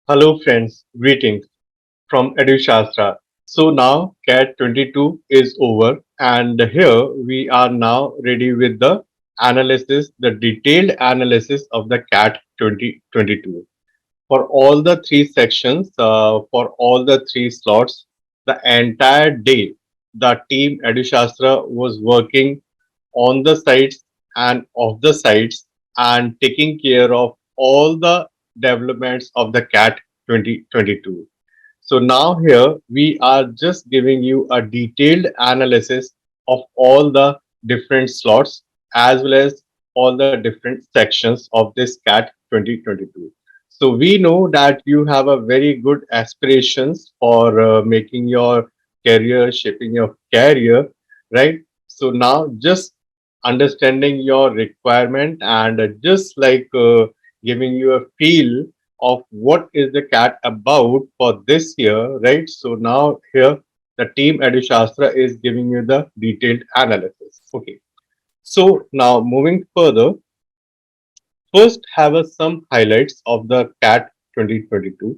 Hello friends, greetings from EduShastra. So now CAT 22 is over and here we are now ready with the analysis, the detailed analysis of the CAT 2022. For all the three sections, for all the three slots, the entire day, the team EduShastra was working on the sites and off the sites and taking care of all the developments of the CAT 2022. So now here we are just giving you a detailed analysis of all the different slots as well as all the different sections of this CAT 2022. So we know that you have a very good aspirations for making your career, shaping your career, right? So now just understanding your requirement and just giving you a feel of what is the CAT about for this year, right? So now here the team EduShastra is giving you the detailed analysis. Okay. So now moving further, first have some highlights of the CAT 2022.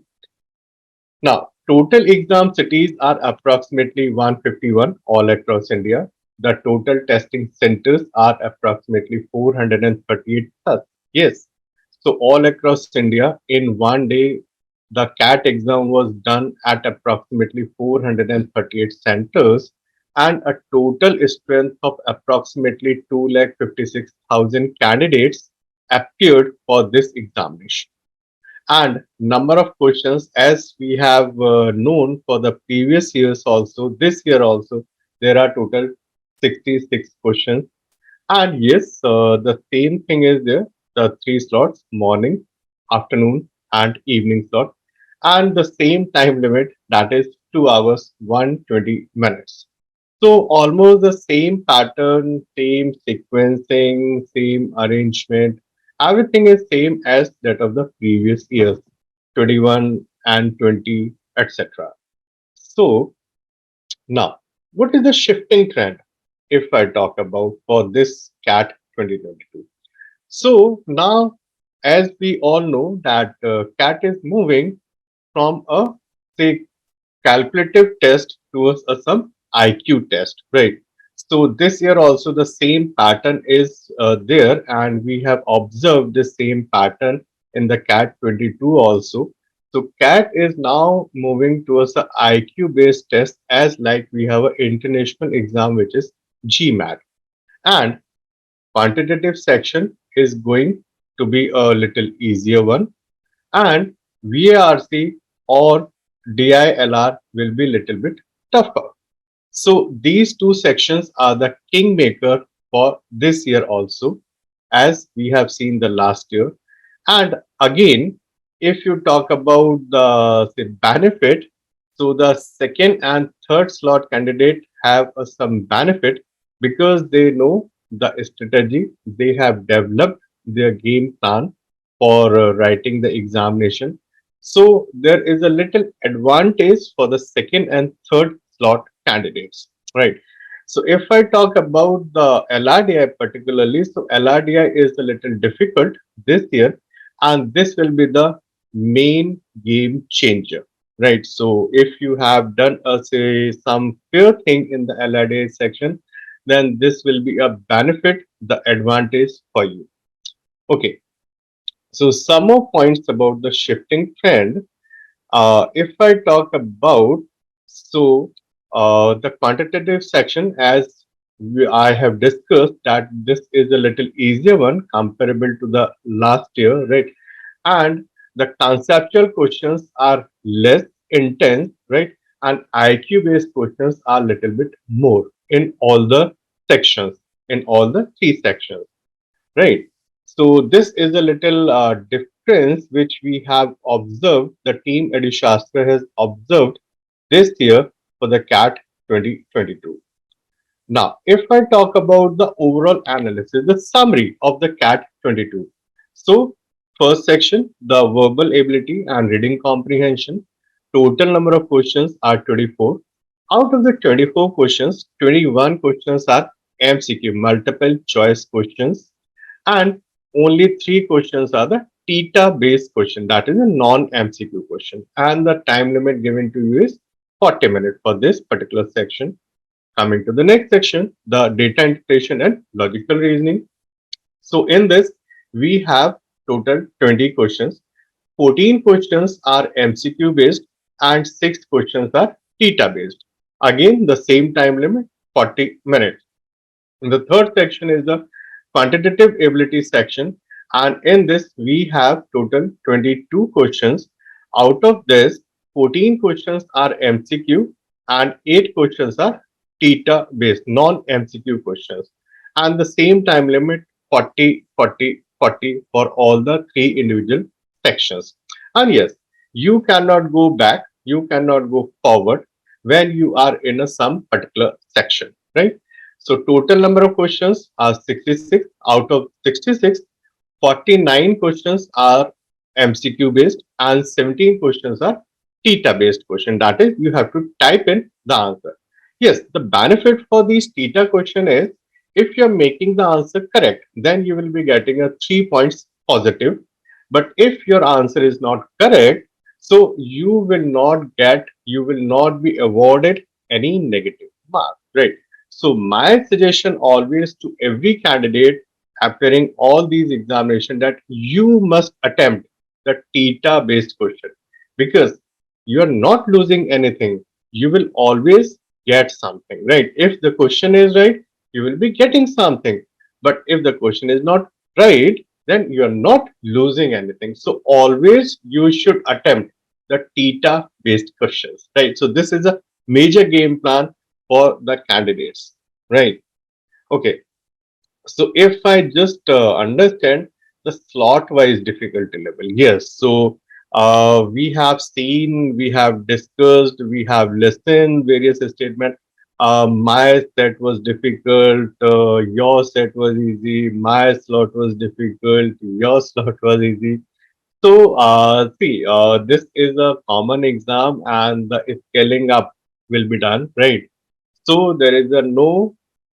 Now, total exam cities are approximately 151 all across India. The total testing centers are approximately 438 plus. Yes. So all across India in one day, the CAT exam was done at approximately 438 centers and a total strength of approximately 256,000 candidates appeared for this examination. And number of questions, as we have known for the previous years also, this year also, there are total 66 questions. And yes, the same thing is there, the three slots, morning, afternoon, and evening slot, and the same time limit, that is 2 hours, 120 minutes. So almost the same pattern, same sequencing, same arrangement. Everything is same as that of the previous years, 21 and 20, etc. So now, what is the shifting trend if I talk about for this CAT 2022? So now, as we all know that CAT is moving from a say calculative test towards a some IQ test, right? So this year also the same pattern is there, and we have observed the same pattern in the CAT 22 also. So CAT is now moving towards the IQ based test as like we have an international exam which is GMAT, and quantitative section is going to be a little easier one, and VARC or DILR will be little bit tougher. So these two sections are the kingmaker for this year also, as we have seen the last year. And again, if you talk about the say, benefit, so the second and third slot candidate have some benefit because they know the strategy, they have developed their game plan for writing the examination. So there is a little advantage for the second and third slot candidates, right? So if I talk about the LRDI particularly, so LRDI is a little difficult this year, and this will be the main game changer, right? So if you have done a say some fair thing in the LRDI section, then this will be a benefit, the advantage for you. Okay, so some more points about the shifting trend. If I talk about so the quantitative section, as I have discussed, that this is a little easier one comparable to the last year, right? And the conceptual questions are less intense, right? And IQ based questions are a little bit more in all the sections, in all the three sections, right? So this is a little difference which we have observed, the team EduShastra has observed this year for the CAT 2022. Now, if I talk about the overall analysis, the summary of the CAT 22. So, first section, the verbal ability and reading comprehension. Total number of questions are 24. Out of the 24 questions, 21 questions are MCQ, multiple choice questions, and only three questions are the theta based question, that is a non-MCQ question, and the time limit given to you is 40 minutes for this particular section. Coming to the next section, the data interpretation and logical reasoning. So in this, we have total 20 questions. 14 questions are MCQ based and 6 questions are theta based. Again, the same time limit, 40 minutes. The third section is the quantitative ability section, and in this we have total 22 questions. Out of this, 14 questions are MCQ and 8 questions are theta based non-MCQ questions, and the same time limit 40, 40, 40 for all the three individual sections. And yes, you cannot go back, you cannot go forward when you are in a some particular section, right? So total number of questions are 66. Out of 66, 49 questions are MCQ based and 17 questions are theta based question. That is, you have to type in the answer. Yes, the benefit for these theta question is if you are making the answer correct, then you will be getting a 3 points positive. But if your answer is not correct, so you will not be awarded any negative mark, right? So my suggestion always to every candidate appearing all these examinations that you must attempt the theta based question, because you are not losing anything. You will always get something, right? If the question is right, you will be getting something. But if the question is not right, then you are not losing anything. So always you should attempt the theta based questions, right? So this is a major game plan for the candidates, right? Okay, so if I just understand the slot wise difficulty level, yes. So we have seen, we have discussed, we have listened various statements. My set was difficult, your set was easy, my slot was difficult, your slot was easy. So see, this is a common exam and the scaling up will be done, right? So there is a no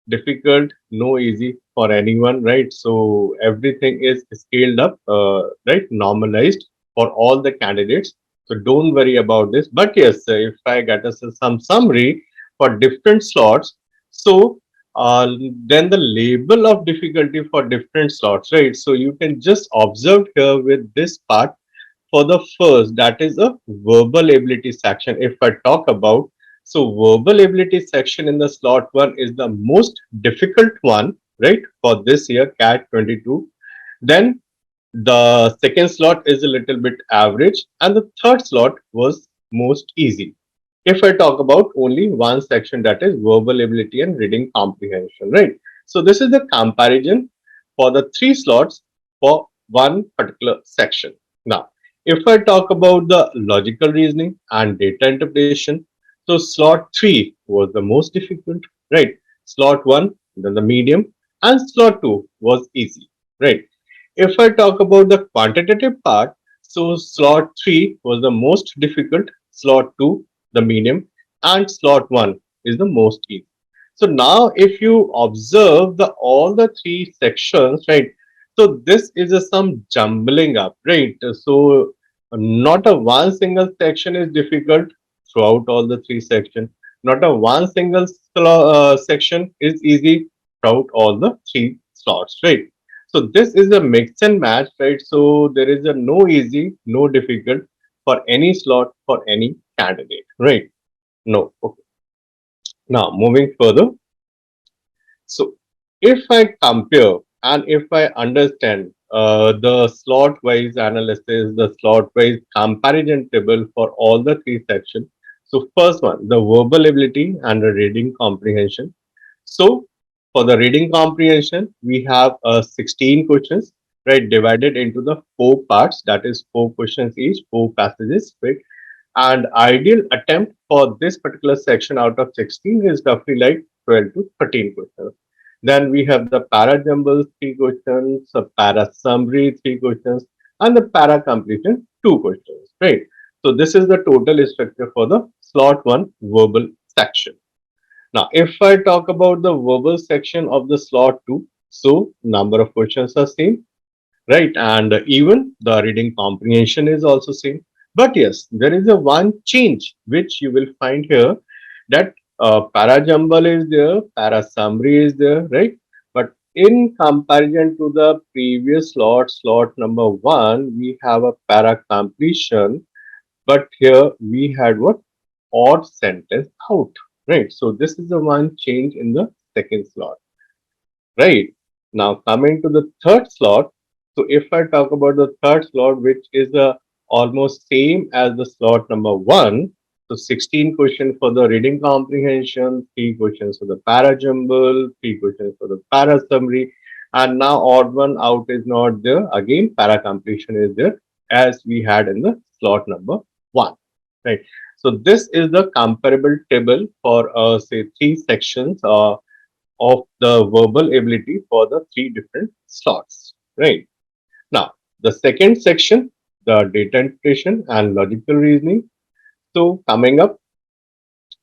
difficult, no easy for anyone, right? So everything is scaled up, right? Normalized for all the candidates. So don't worry about this. But yes, if I get us some summary for different slots, so then the label of difficulty for different slots, right? So you can just observe here with this part for the first, that is a verbal ability section. If I talk about, so verbal ability section in the slot 1 is the most difficult one, right, for this year CAT 22. Then the second slot is a little bit average and the third slot was most easy. If I talk about only one section, that is verbal ability and reading comprehension, right? So this is the comparison for the three slots for one particular section. Now, if I talk about the logical reasoning and data interpretation, so slot 3 was the most difficult, right? Slot 1, then the medium, and slot 2 was easy, right? If I talk about the quantitative part, so slot 3 was the most difficult, slot 2 the medium, and slot 1 is the most easy. So now if you observe the all the three sections, right? So this is a some jumbling up, right? So not a one single section is difficult throughout all the three sections. Not a one single section is easy throughout all the three slots, right? So this is a mix and match, right? So there is a no easy, no difficult for any slot for any candidate, right? No. Okay. Now moving further. So if I compare and if I understand the slot wise analysis, the slot wise comparison table for all the three sections. So first one, the verbal ability and the reading comprehension. So for the reading comprehension, we have 16 questions, right, divided into the four parts. That is four questions each, four passages, right? And ideal attempt for this particular section out of 16 is roughly like 12 to 13 questions. Then we have the para jumble 3 questions, a para summary 3 questions, and the para completion 2 questions, right? So this is the total structure for the slot 1 verbal section. Now, if I talk about the verbal section of the slot 2, so number of questions are same, right? And even the reading comprehension is also same. But yes, there is a one change which you will find here, that para jumble is there, para summary is there, right? But in comparison to the previous slot number one, we have a para completion, but here we had what, odd sentence out, right? So this is the one change in the second slot. Right. Now coming to the third slot. So if I talk about the third slot, which is almost same as the slot number one. So 16 questions for the reading comprehension, 3 questions for the para jumble, 3 questions for the para summary, and now odd one out is not there. Again, para completion is there as we had in the slot number one. Right. So this is the comparable table for say 3 sections. Of the verbal ability for the 3 different slots. Right. Now, the second section, the data interpretation and logical reasoning. So, coming up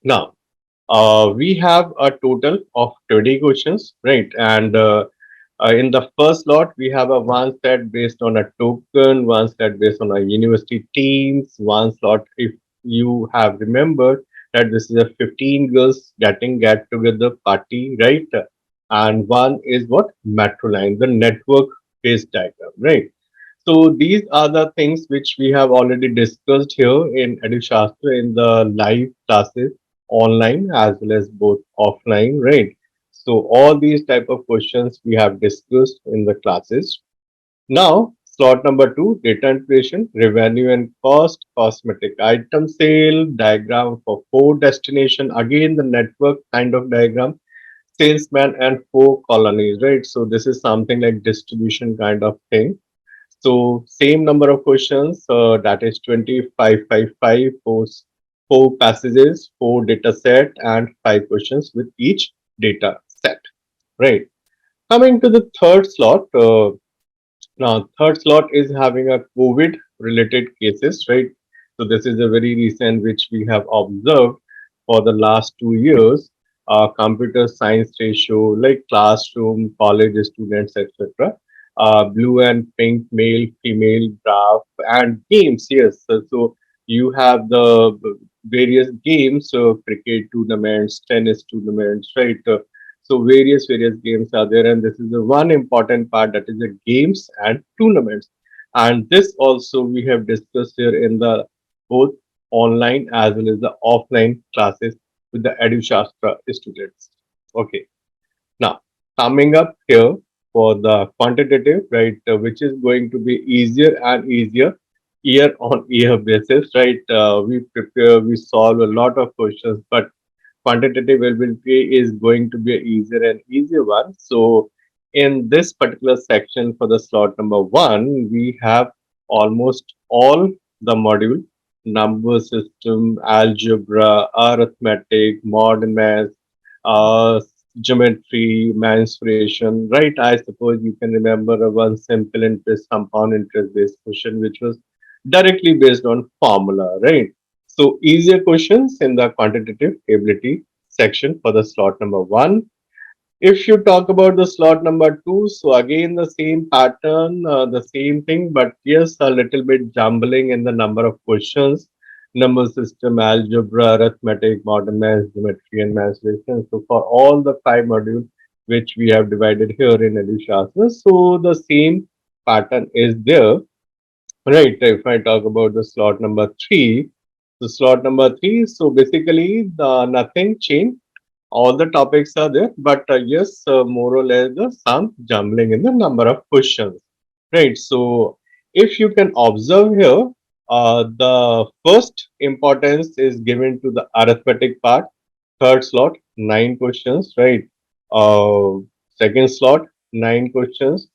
now, we have a total of 20 questions, right? And in the first lot, we have a one set based on a token, one set based on a university teams, one slot if you have remembered that this is a 15 girls get together party, right? And one is what, metro line, the network based diagram, right? So these are the things which we have already discussed here in EduShastra in the live classes, online as well as both offline, right? So all these type of questions we have discussed in the classes. Now, slot number two, data integration, revenue and cost, cosmetic item sale, diagram for 4 destination, again the network kind of diagram, salesman and 4 colonies, right? So this is something like distribution kind of thing. So same number of questions, that is 25, 4 passages, 4 data set, and 5 questions with each data set. Right. Coming to the third slot. Now, third slot is having a COVID related cases, right? So this is a very recent which we have observed for the last 2 years. Computer science ratio like classroom, college students, etc. Blue and pink, male, female, graph, and games. Yes, so you have the various games, so cricket tournaments, tennis tournaments, right? So various games are there, and this is the one important part, that is the games and tournaments. And this also we have discussed here in the both online as well as the offline classes with the EduShastra students. Okay. Now coming up here for the quantitative, right, which is going to be easier and easier year on year basis, right? We prepare, we solve a lot of questions, but quantitative availability is going to be an easier and easier one. So in this particular section for the slot number one, we have almost all the module, number system, algebra, arithmetic, modern math, uh, geometry, mensuration, right? I suppose you can remember a one simple interest, compound interest based question, which was directly based on formula, right? So easier questions in the quantitative ability section for the slot number one. If you talk about the slot number two, so again the same pattern, the same thing, but yes, a little bit jumbling in the number of questions. Number system, algebra, arithmetic, modern math, geometry, and mensuration. So for all the 5 modules which we have divided here in EduShastra, so the same pattern is there. Right, if I talk about the slot number three, the slot number three, so basically the nothing changed. All the topics are there, but yes, more or less some jumbling in the number of questions. Right, so if you can observe here, the first importance is given to the arithmetic part. Third slot, 9 questions, right? Uh, Second slot, 9 questions,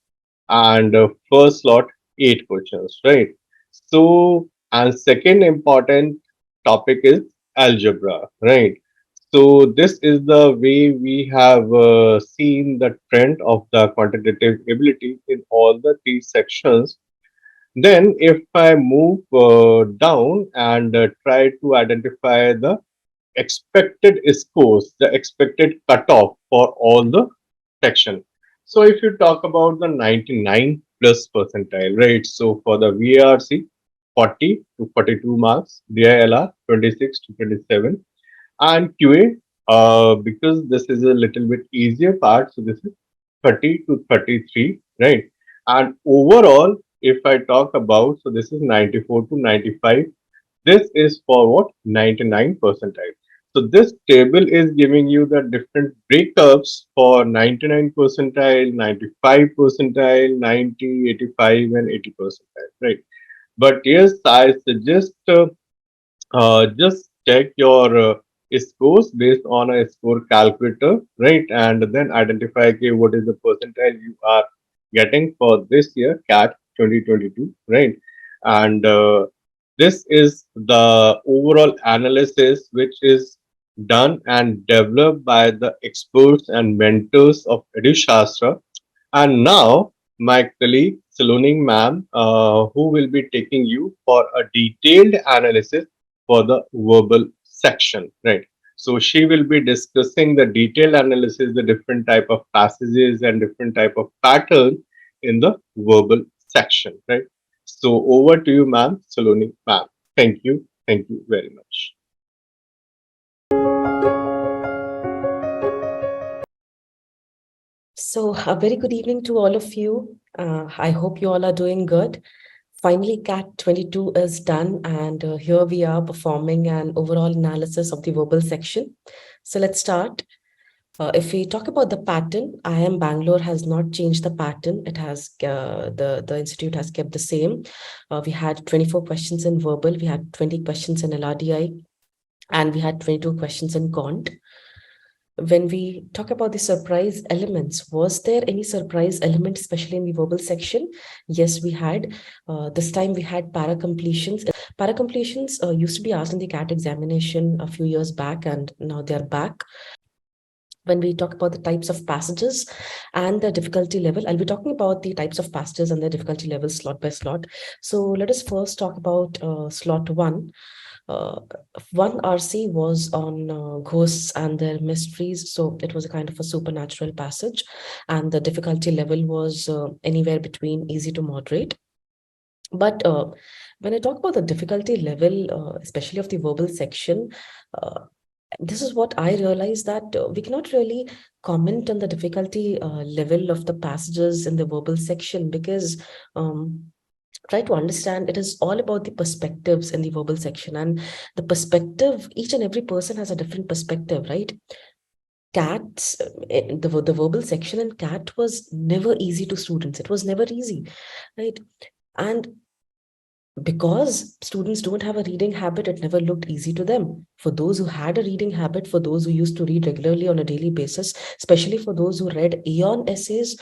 and first slot 8 questions, right? So and second important topic is algebra, right? So this is the way we have seen the trend of the quantitative ability in all the 3 sections. Then if I move down and try to identify the expected scores, the expected cutoff for all the section. So if you talk about the 99 plus percentile, right? So for the VARC, 40 to 42 marks, DILR 26 to 27, and QA, because this is a little bit easier part, so this is 30 to 33, right? And overall, if I talk about, so this is 94 to 95. This is for what? 99 percentile. So this table is giving you the different breakups for 99 percentile, 95 percentile, 90, 85, and 80 percentile, right? But yes, I suggest just check your scores based on a score calculator, right? And then identify, okay, what is the percentile you are getting for this year, CAT 2022, right? And this is the overall analysis which is done and developed by the experts and mentors of EduShastra. And now, my colleague Saloning ma'am, who will be taking you for a detailed analysis for the verbal section, right? So she will be discussing the detailed analysis, the different type of passages and different type of pattern in the verbal section, right? So over to you, ma'am, Saloni ma'am. Thank you. Thank you very much. So, a very good evening to all of you. I hope you all are doing good. Finally, CAT 22 is done, and here we are performing an overall analysis of the verbal section. So, let's start. If we talk about the pattern, IIM Bangalore has not changed the pattern. It has the institute has kept the same. We had 24 questions in verbal, we had 20 questions in LRDI, and we had 22 questions in Quant. When we talk about the surprise elements, was there any surprise element, especially in the verbal section? Yes, we had. This time we had para completions. Para completions used to be asked in the CAT examination a few years back, and now they're back. When we talk about the types of passages and the difficulty level, I'll be talking about the types of passages and their difficulty level slot by slot. So let us first talk about slot one. Uh, one RC was on ghosts and their mysteries. So it was a kind of a supernatural passage, and the difficulty level was anywhere between easy to moderate. But when I talk about the difficulty level, especially of the verbal section, this is what I realized, that we cannot really comment on the difficulty level of the passages in the verbal section, because try to understand, it is all about the perspectives in the verbal section, and the perspective, each and every person has a different perspective, right? CAT's the verbal section in CAT was never easy to students. It was never easy, right? And because students don't have a reading habit, it never looked easy to them. For those who had a reading habit, for those who used to read regularly on a daily basis, especially for those who read Aeon essays,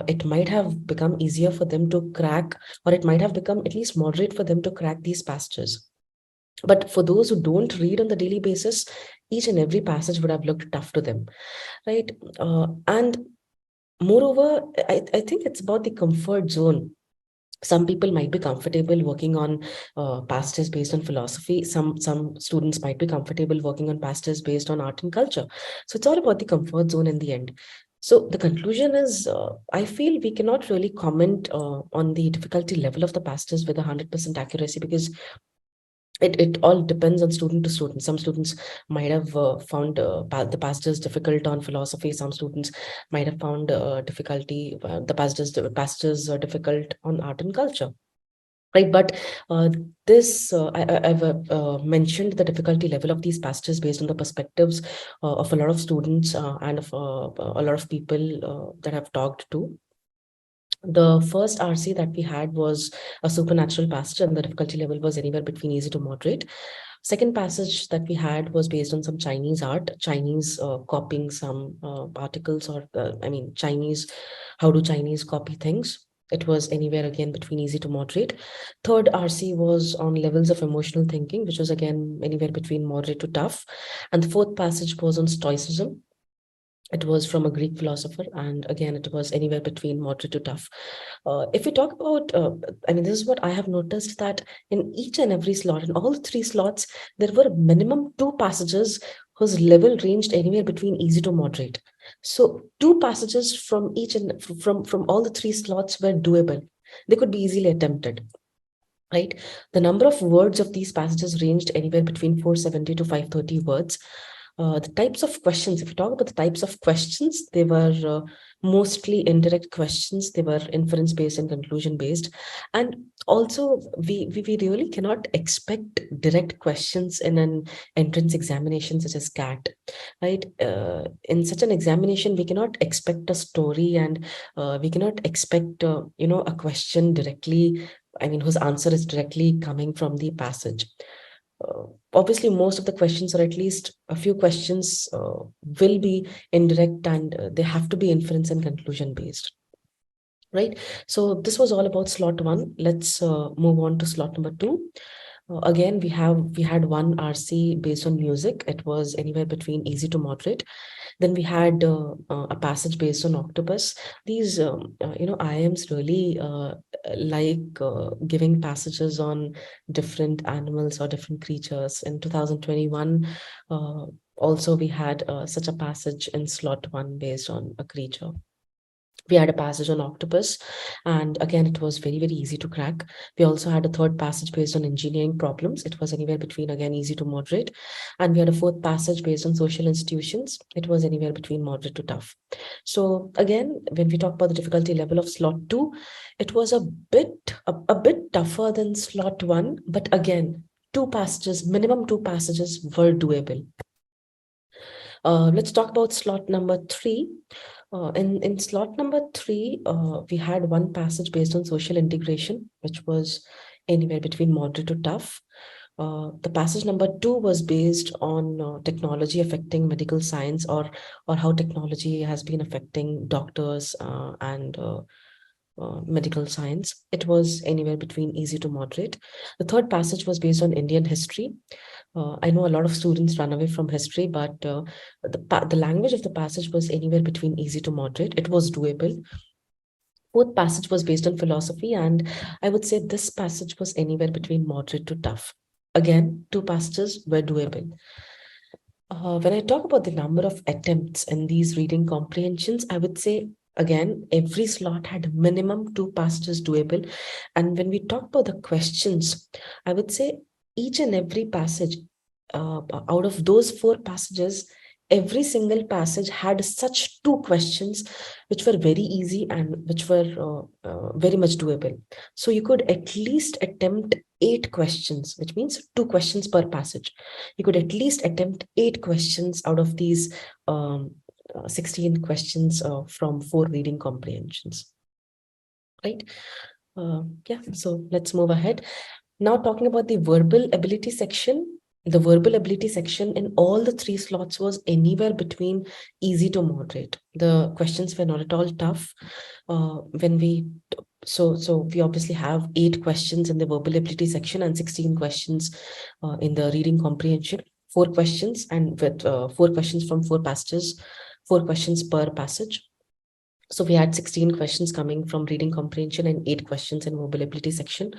it might have become easier for them to crack, or it might have become at least moderate for them to crack these passages. But for those who don't read on the daily basis, each and every passage would have looked tough to them, right? And moreover, I think it's about the comfort zone. Some people might be comfortable working on passages based on philosophy. Some students might be comfortable working on passages based on art and culture. So it's all about the comfort zone in the end. So the conclusion is, I feel we cannot really comment on the difficulty level of the passages with 100% accuracy, because it all depends on student to student. Some students might have found the passages difficult on philosophy. Some students might have found the passages are difficult on art and culture, right? But this I've mentioned the difficulty level of these passages based on the perspectives of a lot of students and of a lot of people that I've talked to. The first RC that we had was a supernatural passage, and the difficulty level was anywhere between easy to moderate. Second passage that we had was based on some Chinese art, Chinese copying some articles, or Chinese, how do Chinese copy things. It was anywhere again between easy to moderate. Third RC was on levels of emotional thinking, which was again anywhere between moderate to tough. And the fourth passage was on stoicism. It was from a Greek philosopher, and again, it was anywhere between moderate to tough. If we talk about, this is what I have noticed, that in each and every slot, in all three slots, there were minimum two passages whose level ranged anywhere between easy to moderate. So two passages from each and from all the three slots were doable. They could be easily attempted, right? The number of words of these passages ranged anywhere between 470 to 530 words. The types of questions, if you talk about the types of questions, they were mostly indirect questions. They were inference based and conclusion based. And also, we really cannot expect direct questions in an entrance examination such as CAT, right? In such an examination, we cannot expect a story, and we cannot expect, a question directly, I mean, whose answer is directly coming from the passage. Uh, Obviously, most of the questions, or at least a few questions, will be indirect, and they have to be inference and conclusion based, right? So this was all about slot one. Let's move on to slot number two. Again, we had one RC based on music. It was anywhere between easy to moderate. Then we had a passage based on octopus. These IIMs really like giving passages on different animals or different creatures. In 2021, uh, also we had such a passage in slot one based on a creature. We had a passage on octopus, and again, it was very easy to crack. We also had a third passage based on engineering problems. It was anywhere between, again, easy to moderate. And we had a fourth passage based on social institutions. It was anywhere between moderate to tough. So again, when we talk about the difficulty level of slot two, it was a bit tougher than slot one, but again, minimum two passages were doable. Let's talk about slot number three. In slot number three, we had one passage based on social integration, which was anywhere between moderate to tough. The passage number two was based on technology affecting medical science, or how technology has been affecting doctors and medical science. It was anywhere between easy to moderate. The third passage was based on Indian history. I know a lot of students run away from history, but the language of the passage was anywhere between easy to moderate. It was doable. Fourth passage was based on philosophy, and I would say this passage was anywhere between moderate to tough. Again, two passages were doable. When I talk about the number of attempts in these reading comprehensions, I would say, again, every slot had minimum two passages doable. And when we talk about the questions, I would say each and every passage, out of those four passages, every single passage had such two questions which were very easy and which were very much doable. So you could at least attempt eight questions, which means two questions per passage. You could at least attempt eight questions out of these 16 questions from four reading comprehensions, right? Yeah, so let's move ahead. Now, talking about the verbal ability section, the verbal ability section in all the three slots was anywhere between easy to moderate. The questions were not at all tough. When we so we obviously have 8 questions in the verbal ability section and 16 questions in the reading comprehension. 4 questions, and with 4 questions from 4 passages, 4 questions per passage. So we had 16 questions coming from reading comprehension and 8 questions in verbal ability section.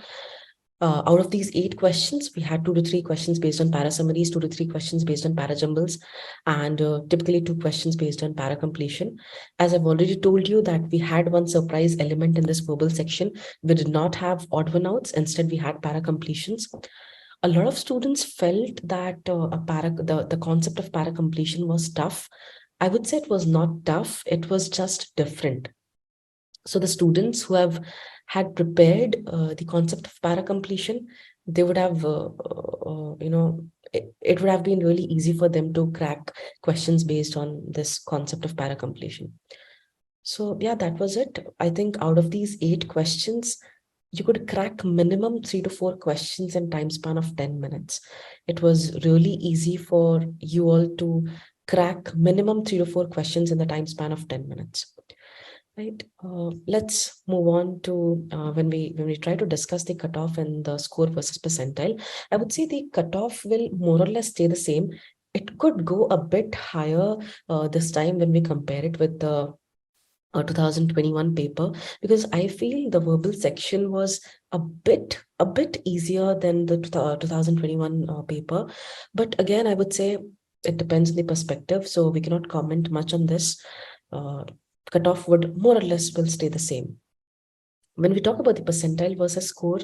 Out of these 8 questions, we had 2 to 3 questions based on para summaries, 2 to 3 questions based on para jumbles, and typically 2 questions based on para completion. As I've already told you that we had one surprise element in this verbal section. We did not have odd one outs. Instead, we had para completions. A lot of students felt that the concept of para completion was tough. I would say it was not tough. It was just different. So the students who have had prepared the concept of para completion, they would have, it would have been really easy for them to crack questions based on this concept of para completion. So yeah, that was it. I think out of these 8 questions, you could crack minimum 3 to 4 questions in time span of 10 minutes. It was really easy for you all to crack minimum 3 to 4 questions in the time span of 10 minutes. Right. Let's move on to when we try to discuss the cutoff and the score versus percentile. I would say the cutoff will more or less stay the same. It could go a bit higher this time when we compare it with the 2021 paper, because I feel the verbal section was a bit easier than the 2021 paper. But again, I would say it depends on the perspective, so we cannot comment much on this. Cutoff would more or less will stay the same. When we talk about the percentile versus score,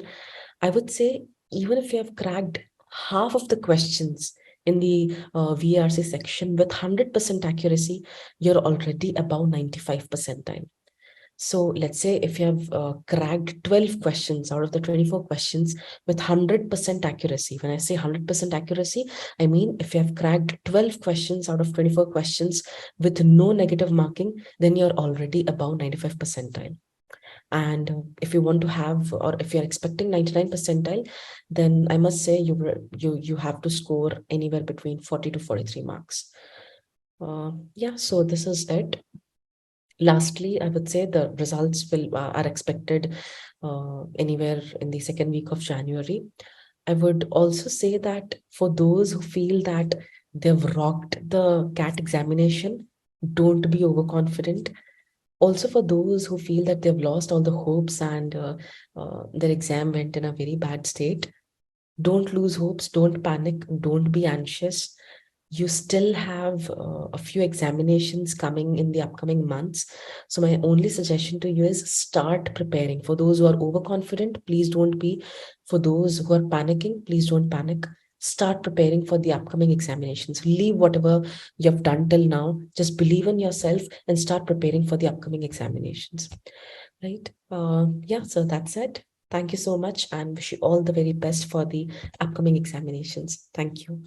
I would say even if you have cracked half of the questions in the VRC section with 100% accuracy, you're already above 95 percentile. So let's say if you have cracked 12 questions out of the 24 questions with 100% accuracy. When I say 100% accuracy, I mean if you have cracked 12 questions out of 24 questions with no negative marking, then you're already above 95 percentile. And if you want to have, or if you're expecting 99 percentile, then I must say you have to score anywhere between 40 to 43 marks. Yeah, so this is it. Lastly, I would say the results are expected anywhere in the second week of January. I would also say that for those who feel that they've rocked the CAT examination, don't be overconfident. Also, for those who feel that they've lost all the hopes and their exam went in a very bad state, don't lose hopes, don't panic, don't be anxious. You still have a few examinations coming in the upcoming months. So my only suggestion to you is start preparing. For those who are overconfident, please don't be. For those who are panicking, please don't panic. Start preparing for the upcoming examinations. Leave whatever you have done till now. Just believe in yourself and start preparing for the upcoming examinations. Right? Yeah, so that's it. Thank you so much and wish you all the very best for the upcoming examinations. Thank you.